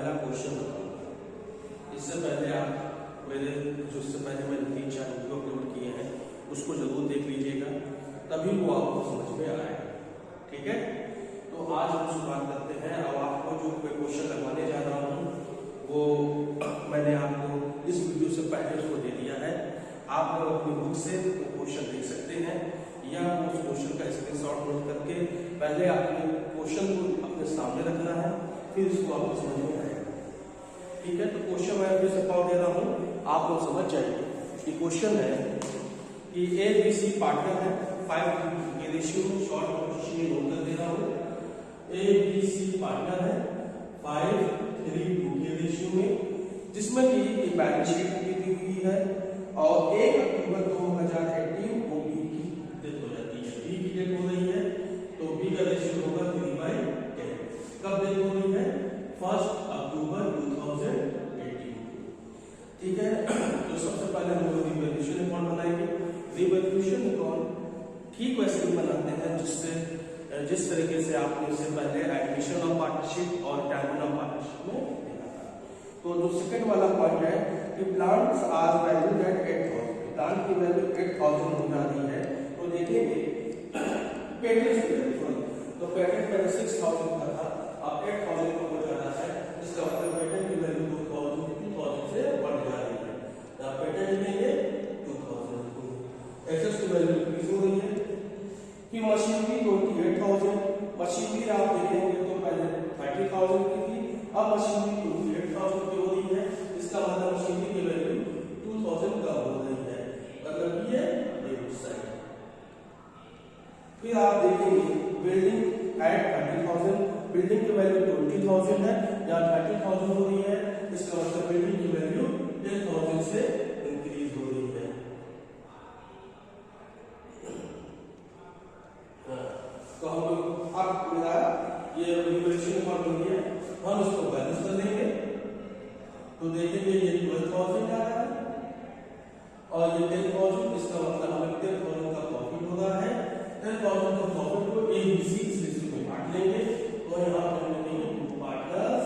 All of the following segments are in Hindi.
पहला क्वेश्चन बताऊंगा। इससे पहले आप मेरे जो इससे पहले मैंने 3-4 वीडियो अपलोड किए हैं उसको जरूर देख लीजिएगा, तभी वो आपको समझ में आएगा। ठीक है, तो आज हम शुरुआत करते हैं। अब आपको जो क्वेश्चन लगवाने जा रहा हूँ वो मैंने आपको इस वीडियो से पहले उसको दे दिया है। आप लोग अपनी बुक से वो क्वेश्चन देख सकते हैं या उस क्वेश्चन का स्क्रीनशॉट नोट करके पहले आपने क्वेश्चन को अपने सामने रखना है, फिर इसको आपको समझ में आएगा। ठीक है, तो क्वेश्चन मैं फिर से पढ़ दे रहा हूँ, आप लोग समझ जाइए। ये क्वेश्चन है कि ABC पार्टनर है 5 के रेशियो में, शॉर्ट क्वेश्चन में नोट कर दे रहा हूँ। ABC पार्टनर है 5:3 के रेशियो में, जिसमें कि बैलेंस शीट दी हुई है और 1 अक्टूबर 2018 को बी की डेथ हो जाती है। बी की डेथ हो रही है तो बी का रेशियो होगा 3/10। कब डेथ हो रही है? 1 अक्टूबर 2018। ठीक है, तो सबसे पहले हम लोग रिवॉल्यूशन अकाउंट बनाएंगे। रिवॉल्यूशन अकाउंट ठीक वैसे ही बनाते हैं जिस तरीके से आपने इससे पहले एडमिशन ऑफ पार्टनरशिप और टर्मिनेशन ऑफ पार्टनरशिप में देखा था। तो जो सेकंड वाला पॉइंट है कि plants are valued at 8,000, plant की वैल्यू 8,000 हो जाती है। तो देखेंगे पेटेंट की वैल्यू, तो पेटेंट पहले 6,000 का था, अब 8,000 को हो जा रहा है। इसका मतलब पेटेंट की वैल्यू 2,000 से बढ़ जा रही है। अब पेटेंट लेंगे 2,000, एसेट्स की वैल्यू इंक्रीज हो रही है। कि मशीनरी 28,000, मशीनरी आप देखेंगे तो पहले 30,000 की थी, अब मशीनरी 28,000 की हो रही है। इसका मतलब मशीनरी की वैल्यू 2,000 कम हो रही है, मतलब ये डेबिट साइड। फिर आप देखेंगे बिल्डिंग एट 30,000, बिल्डिंग की वैल्यू 20,000 है, यहाँ 30,000 हो रही है। इसका मतलब बिल्डिंग की वैल्यू 10,000 से इंक्रीज हो रही है। तो हम लोग अब मेरा ये रिवॉल्यूशन अकाउंट बन गया, हम इसको बैलेंस कर देंगे। तो देखेंगे ये 12,000 आ रहा है और ये 10,000, इसका मतलब हमें 10,000 का प्रॉफिट हो रहा है। 10,000 का प्रॉफिट को ABC इस रेशियो में बांट लेंगे। तो यहाँ पर हम लिखेंगे पार्टनर्स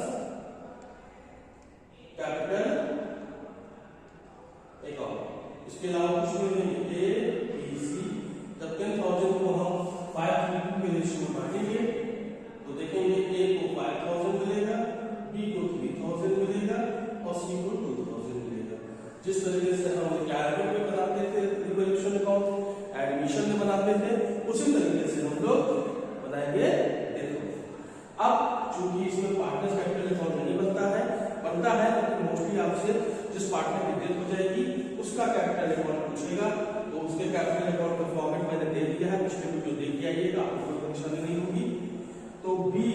कैपिटल अकाउंट, इसके अलावा कुछ नहीं देंगे ABC। जब 10,000 को हम 5:3 के रेशियो में बांटेंगे तो देखेंगे A को 5,000 मिलेगा, B को 3,000 मिलेगा और C को 2,000 मिलेगा। जिस तरीके से हम रिटायरमेंट में बनाते थे रिवॉल्यूशन अकाउंट, एडमिशन में बनाते थे, उसी तरीके से हम लोग बनाएंगे। अब चूंकि इसमें पार्टनर्स कैपिटल अकाउंट नहीं बनता है लेकिन मोस्टली आपसे जिस पार्टनर की डेथ हो जाएगी उसका कैपिटल अकाउंट पूछेगा, तो उसके कैपिटल अकाउंट का फॉर्मेट मैंने दे दिया है, पिछले वीडियो देख आइएगा, आपको कोई परेशानी नहीं होगी। तो बी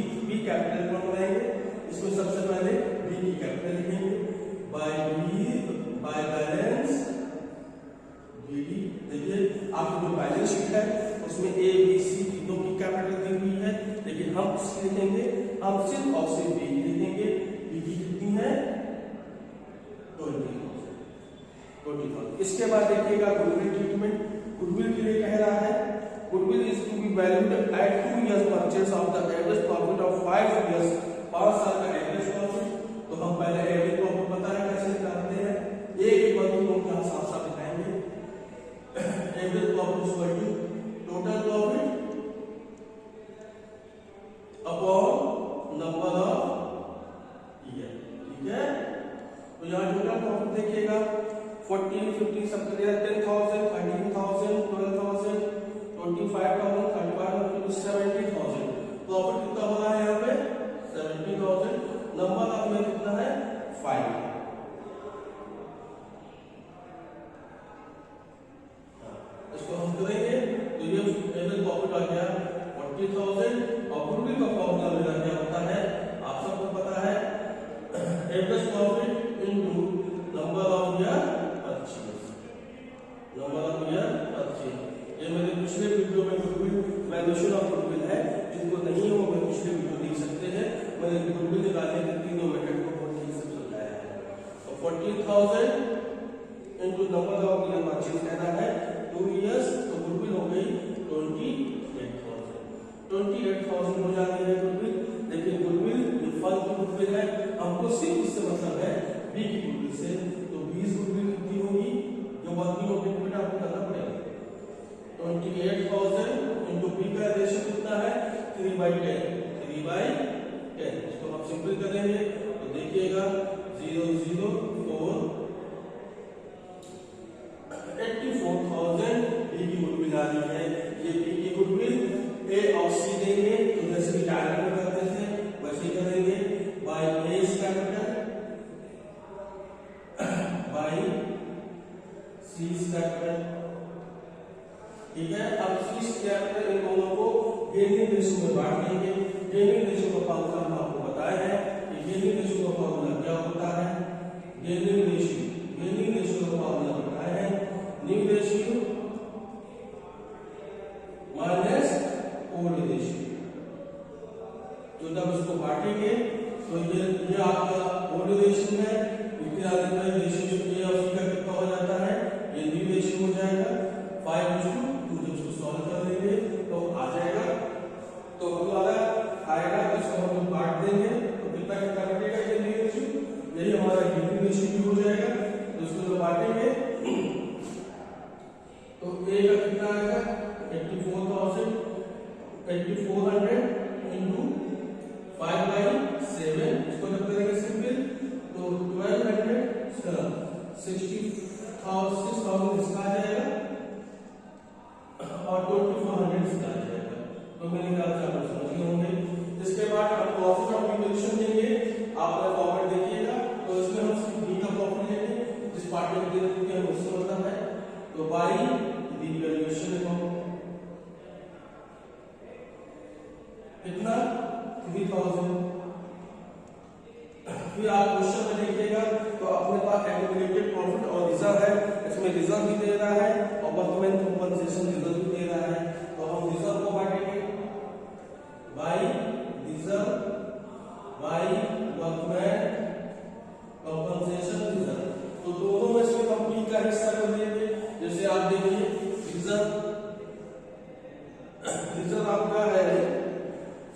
कैपिटल अकाउंट बनाएंगे। इसमें सबसे पहले बी की कैपिटल लिखेंगे बाय बैलेंस बीडी। देखिए आपकी जो बैलेंस शीट है उसमें ABC तीनों की कैपिटल दी हुई है, लेकिन हम इसकी लिखेंगे, हम सिर्फ और सिर्फ बी लिखेंगे। बी की कितनी है? 20,000। इसके बाद देखिएगा गुडविल ट्रीटमेंट। गुडविल के लिए कह रहा है goodwill is to be valued at 2 years purchase of the average profit of 5 years, 5 साल का एवरेज प्रॉफिट। तो हम पहले एवरेज प्रॉफिट पता है कैसे निकालते हैं, एक बार हम यहाँ साफ-साफ दिखाएंगे। Average profit is equal to total profit upon number of year. ठीक है, तो यहाँ टोटल प्रॉफिट देखिएगा 14, 15 सब कर दिया, 10,000, 13,000, 12,000, 25,000, 35,000, 70,000। प्रॉफिट कितना हो रहा है यहाँ पे? 70,000। नंबर ऑफ में कितना है? 5। इसको हम करेंगे तो ये एवरेज प्रॉफिट आ गया 40,000 और गुडविल का फॉर्मूला मेरा क्या होता है आप सबको पता है, average profit into number of year purchase, number of year purchase. ये मेरे पिछले वीडियो में गुडविल वैल्यूएशन ऑफ गुडविल है, जिनको नहीं हो वो पिछले वीडियो देख सकते हैं। मैंने गुडविल निकालने के तीनों मेथड को बहुत ठीक से समझाया है। तो 40,000 into number of year purchase कहना है 2 years, तो गुडविल हो गई 28,000 हो जाती है गुडविल। लेकिन गुडविल ये फर्म की गुडविल है, हमको सिर्फ इससे मतलब है बी की गुडविल से। तो 20 गुडविल कितनी होगी, जो वर्किंग ऑब्जेक्ट बेटा आपको करना पड़ेगा 28,000 इंटू बी का रेशियो कितना है 3/10, 3/10। इसको हम सिंपल करेंगे तो देखिएगा 004 84,000 बी की गुडविल आ रही है। ये बी की गुडविल ए और सी देंगे, तो जैसे कि डायग्राम में करते थे वैसे करेंगे, by A capital by C capital. ठीक है, अब सी कैपिटल इन दोनों को गेनिंग रेशियो में बांट देंगे। गेनिंग रेशियो का फॉर्मूला हम आपको बताया है कि गेनिंग रेशियो का फॉर्मूला क्या होता है, गेनिंग रेशियो का फॉर्मूला बताया है new ratio minus old ratio. तो जब इसको बांटेंगे तो ये आपका ओल्ड रेशियो है, इसके आगे में रेशियो ए और सी का कितना हो जाता है, ये न्यू रेशियो हो जाएगा 5:2। जब इसको सॉल्व कर लेंगे तो आ जाएगा, तो वाला आएगा, इसको हम लोग बांट देंगे तो कितना कितना बचेगा ये न्यू रेशियो, यही हमारा गिवन रेशियो भी हो जाएगा। तो इसको जब बांटेंगे तो ए का कितना आएगा 84,000 8400 इंटू 5/7। इसको जब करेंगे सिंपल तो 1200 60,000 इसका आ जाएगा और 2400 इसका आ जाएगा। तो मेरे ख्याल से आप समझ गए होंगे। इसके बाद हम प्रॉफिट ऑफ डिविजन देंगे, आप फॉर्मेट देखिएगा। तो इसमें हम सिर्फ बी का प्रॉफिट लेंगे, जिस पार्ट में दे देते हैं उससे मतलब है, तो बाई दी वैल्यूएशन कितना 3000। फिर आप क्वेश्चन में देखिएगा तो अपने पास एक्यूमुलेटेड प्रॉफिट और रिजर्व है, इसमें रिजर्व भी दे रहा है और वर्कमैन कंपनसेशन रिजर्व भी दे रहा है। तो हम रिजर्व को बांटेंगे by reserve by workman compensation reserve. तो दोनों में से हम बी का हिस्सा कर देंगे। जैसे आप देखिए रिजर्व आपका है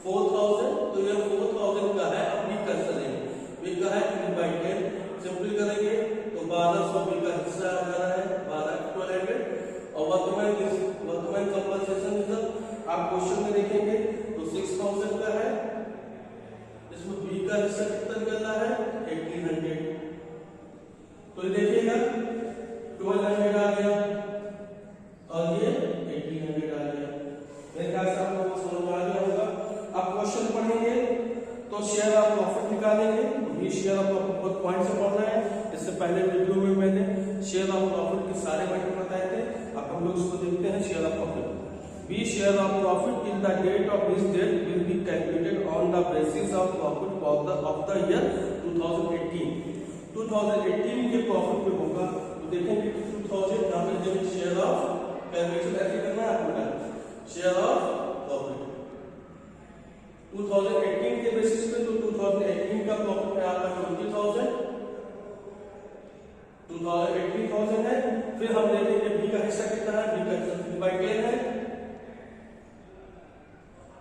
4000, तो ये 4000 का है, अब बी का हिस्सा लेंगे, बी का है 3/10। सिंपल करेंगे तो 1200 बी का हिस्सा आ रहा है 1200। और वर्कमैन कंपनसेशन रिजर्व आप क्वेश्चन में देखेंगे तो 6000 का है, इसमें बी का हिस्सा कितना निकलना है 1800। तो ये देखिएगा 1200 आ गया और ये 1800 आ गया। मेरे ख्याल से आप लोगों को समझ में आ गया होगा। अब क्वेश्चन पढ़ेंगे तो शेयर ऑफ प्रॉफिट निकालेंगे। भी शेयर ऑफ प्रॉफिट बहुत पॉइंट से पढ़ना है, इससे पहले वीडियो में मैंने शेयर ऑफ प्रॉफिट के सारे मैटर बताए थे। अब हम लोग इसको देखते हैं share of profit. B share of profit in the date of this date will be calculated on the basis of profit of the year 2018। 2018 के प्रॉफिट पे होगा तो देखेंगे 2000 यहां पे जब शेयर ऑफ कैलकुलेशन ऐसे करना है आपको, शेयर ऑफ प्रॉफिट 2018 के बेसिस पे। तो 2018 का प्रॉफिट है आपका 20,000 है। फिर हम देखेंगे बी का हिस्सा कितना है, बी का हिस्सा 3/10 है।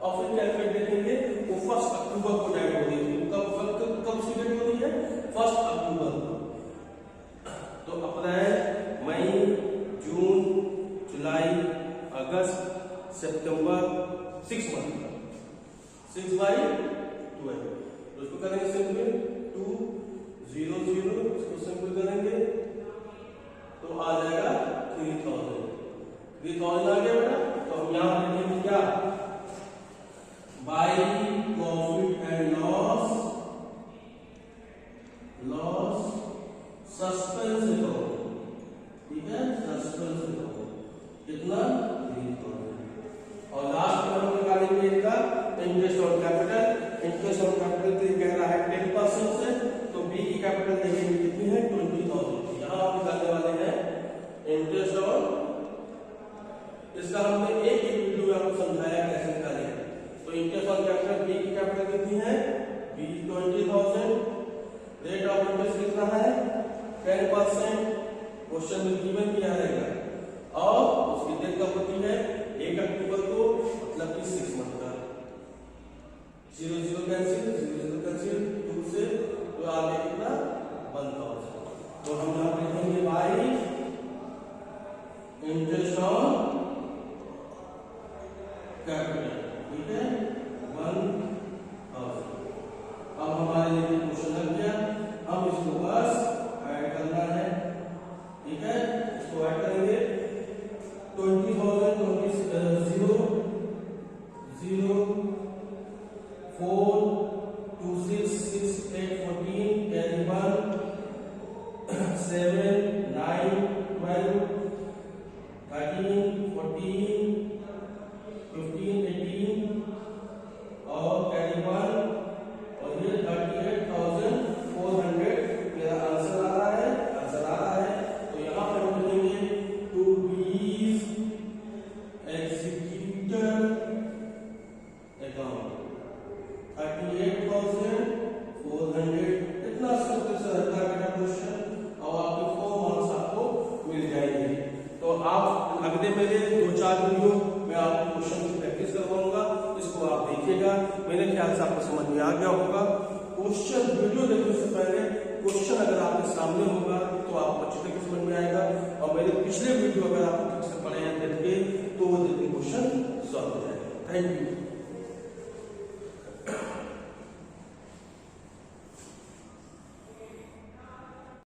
और फिर कैलकुलेट देखेंगे वो 1 अक्टूबर को डेट हो रही है, कब सी डेट हो रही है 1 अक्टूबर। तो अप्रैल मई जून जुलाई अगस्त सितंबर 6 मंथ 6/12। तो इसको करेंगे सिंपल 200, इसको सिंपल करेंगे तो आ जाएगा 3000 आ गया बेटा। तो हम यहां लिखेंगे क्या, by profit and loss suspense account. ठीक है, सस्पेंस अकाउंट कितना 3000। और लास्ट में हम निकालेंगे इनका interest on capital. Interest on capital तो कह रहा है 10% से, तो बी की कैपिटल देखेंगे कितनी है 20,000। यहां आप निकालने वाले हैं इंटरेस्ट ऑन, इसका हमने कैपिटल, ठीक है, 1000। अब हमारे लिए क्वेश्चन लग गया, हम इसको बस ऐड करना है, ठीक है, इसको ऐड करेंगे 20,000 0 0 4 2 6 6 8 14 carry 1 7 9 12 13 14 15 18 और कैरी 1 और ये 38,400 मेरा आंसर आ रहा है। तो यहाँ पर हम लिखेंगे टू बीज एग्जीक्यूटर अकाउंट 38,400। इतना सिंपल सा रहता है बेटा क्वेश्चन, और आपके 4 मार्क्स आपको मिल जाएंगे। तो आप अगले मेरे 2-4 वीडियो में आपको क्वेश्चन की प्रैक्टिस करवाऊंगा, इसको आप देखिएगा। मेरे ख्याल से आपको समझ में आ गया होगा। क्वेश्चन वीडियो देखने से पहले क्वेश्चन अगर आपके सामने होगा तो आपको अच्छी तरीके समझ में आएगा, और मेरे पिछले वीडियो अगर आप ठीक से पढ़े हैं देख के तो वो क्वेश्चन सॉल्व हो जाएगा। Thank you.